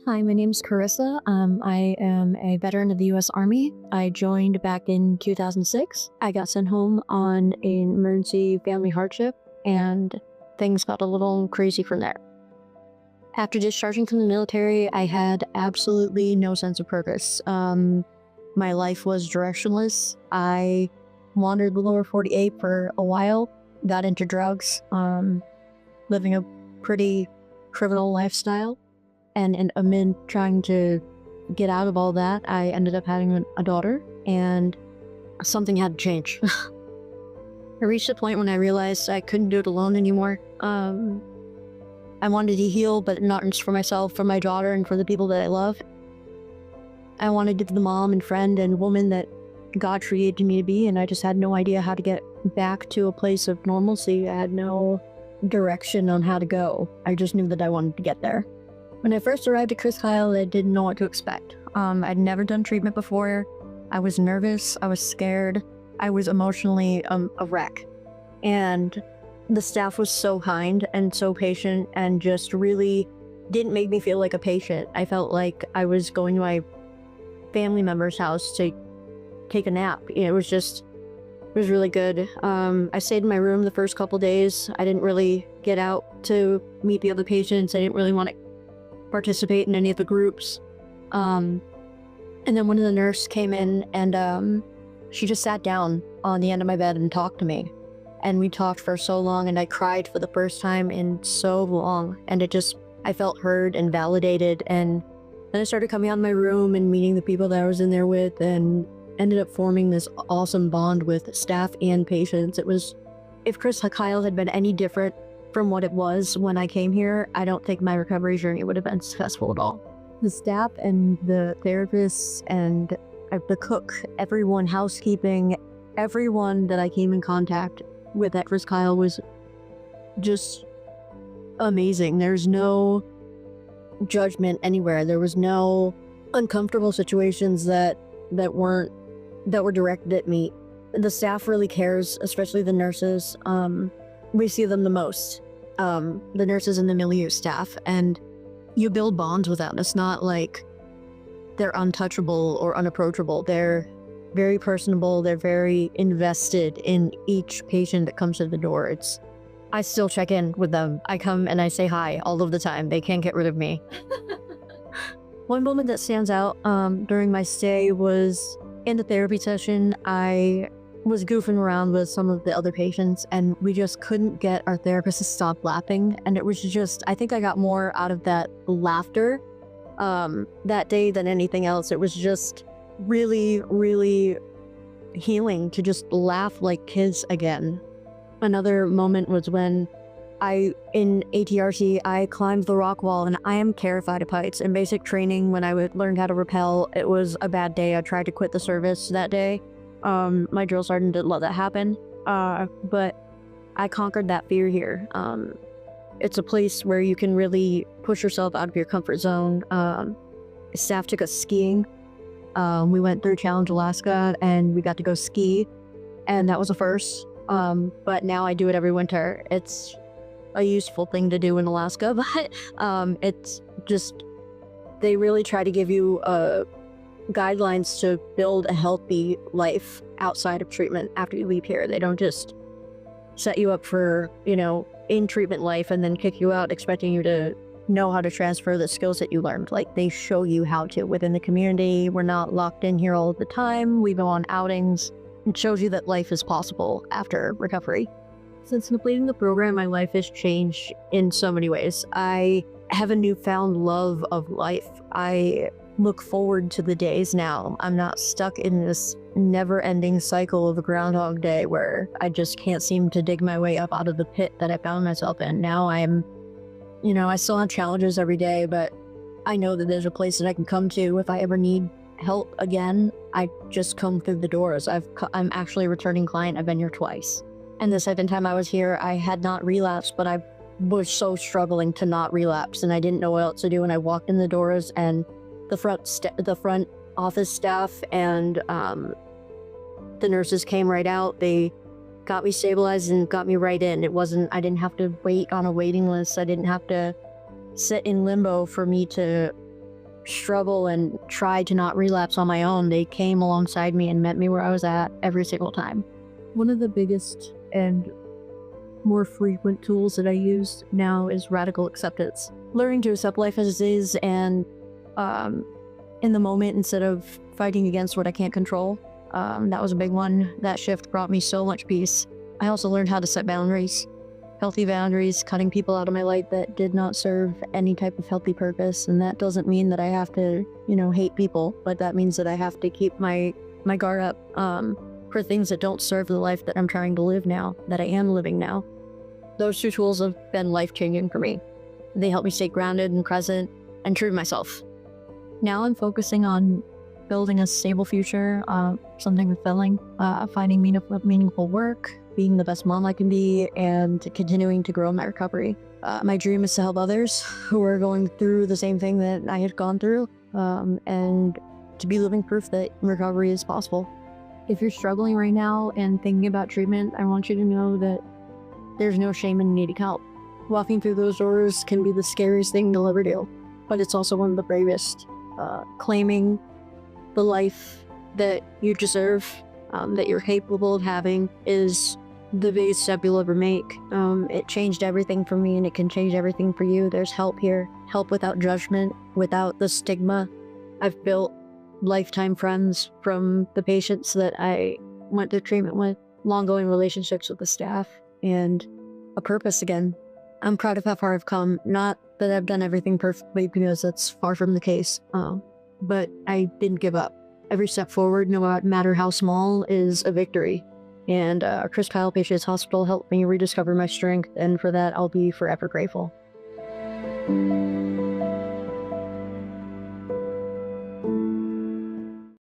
Hi, my name's Carissa. I am a veteran of the U.S. Army. I joined back in 2006. I got sent home on an emergency family hardship, and things got a little crazy from there. After discharging from the military, I had absolutely no sense of purpose. My life was directionless. I wandered the lower 48 for a while, got into drugs, living a pretty criminal lifestyle. And amid trying to get out of all that, I ended up having a daughter, and something had to change. I reached a point when I realized I couldn't do it alone anymore. I wanted to heal, but not just for myself, for my daughter, and for the people that I love. I wanted to be the mom and friend and woman that God created me to be, and I just had no idea how to get back to a place of normalcy. I had no direction on how to go. I just knew that I wanted to get there. When I first arrived at Chris Kyle, I didn't know what to expect. I'd never done treatment before. I was nervous. I was scared. I was emotionally a wreck. And the staff was so kind and so patient and just really didn't make me feel like a patient. I felt like I was going to my family member's house to take a nap. It was really good. I stayed in my room the first couple days. I didn't really get out to meet the other patients. I didn't really want to participate in any of the groups. And then one of the nurses came in, and she just sat down on the end of my bed and talked to me. And we talked for so long, and I cried for the first time in so long. And I felt heard and validated. And then I started coming out of my room and meeting the people that I was in there with, and ended up forming this awesome bond with staff and patients. If Chris Kyle had been any different from what it was when I came here, I don't think my recovery journey would have been successful at all. The staff and the therapists and the cook, everyone, housekeeping, everyone that I came in contact with at Chris Kyle was just amazing. There's no judgment anywhere. There was no uncomfortable situations that were directed at me. The staff really cares, especially the nurses. We see them the most. The nurses and the milieu staff, and you build bonds with them. It's not like they're untouchable or unapproachable. They're very personable. They're very invested in each patient that comes to the door. I still check in with them. I come and I say hi all of the time. They can't get rid of me. One moment that stands out during my stay was in the therapy session. I was goofing around with some of the other patients, and we just couldn't get our therapist to stop laughing. And it was just, I think I got more out of that laughter that day than anything else. It was just really, really healing to just laugh like kids again. Another moment was when in ATRT, I climbed the rock wall, and I am terrified of heights. In basic training, when I learned how to rappel, it was a bad day. I tried to quit the service that day. My drill sergeant didn't let that happen, but I conquered that fear here. It's a place where you can really push yourself out of your comfort zone. Staff took us skiing. We went through Challenge Alaska, and we got to go ski, and that was a first. But now I do it every winter. It's a useful thing to do in Alaska, but it's just, they really try to give you guidelines to build a healthy life outside of treatment after you leave here. They don't just set you up for, in treatment life and then kick you out expecting you to know how to transfer the skills that you learned. Like, they show you how to within the community. We're not locked in here all the time. We go on outings. It shows you that life is possible after recovery. Since completing the program, my life has changed in so many ways. I have a newfound love of life. I look forward to the days now. I'm not stuck in this never-ending cycle of a Groundhog Day where I just can't seem to dig my way up out of the pit that I found myself in. Now I still have challenges every day, but I know that there's a place that I can come to if I ever need help again. I just come through the doors. I'm actually a returning client. I've been here twice. And the second time I was here, I had not relapsed, but I was so struggling to not relapse, and I didn't know what else to do. And I walked in the doors, and the front office staff and the nurses came right out. They got me stabilized and got me right in. I didn't have to wait on a waiting list. I didn't have to sit in limbo for me to struggle and try to not relapse on my own, they came alongside me and met me where I was at every single time. One of the biggest and more frequent tools that I use now is radical acceptance. Learning to accept life as it is and in the moment instead of fighting against what I can't control. That was a big one. That shift brought me so much peace. I also learned how to set boundaries, healthy boundaries, cutting people out of my life that did not serve any type of healthy purpose. And that doesn't mean that I have to, hate people, but that means that I have to keep my guard up for things that don't serve the life that I'm trying to live now, that I am living now. Those two tools have been life-changing for me. They help me stay grounded and present and true to myself. Now I'm focusing on building a stable future, something fulfilling, finding meaningful work, being the best mom I can be, and continuing to grow in my recovery. My dream is to help others who are going through the same thing that I had gone through, and to be living proof that recovery is possible. If you're struggling right now and thinking about treatment, I want you to know that there's no shame in needing help. Walking through those doors can be the scariest thing you'll ever do, but it's also one of the bravest. Claiming the life that you deserve, that you're capable of having, is the biggest step you'll ever make. It changed everything for me, and it can change everything for you. There's help here, help without judgment, without the stigma. I've built lifetime friends from the patients that I went to treatment with, long-going relationships with the staff, and a purpose again. I'm proud of how far I've come. Not that I've done everything perfectly, because that's far from the case, but I didn't give up. Every step forward, no matter how small, is a victory. And Chris Kyle Patriots Hospital helped me rediscover my strength, and for that I'll be forever grateful.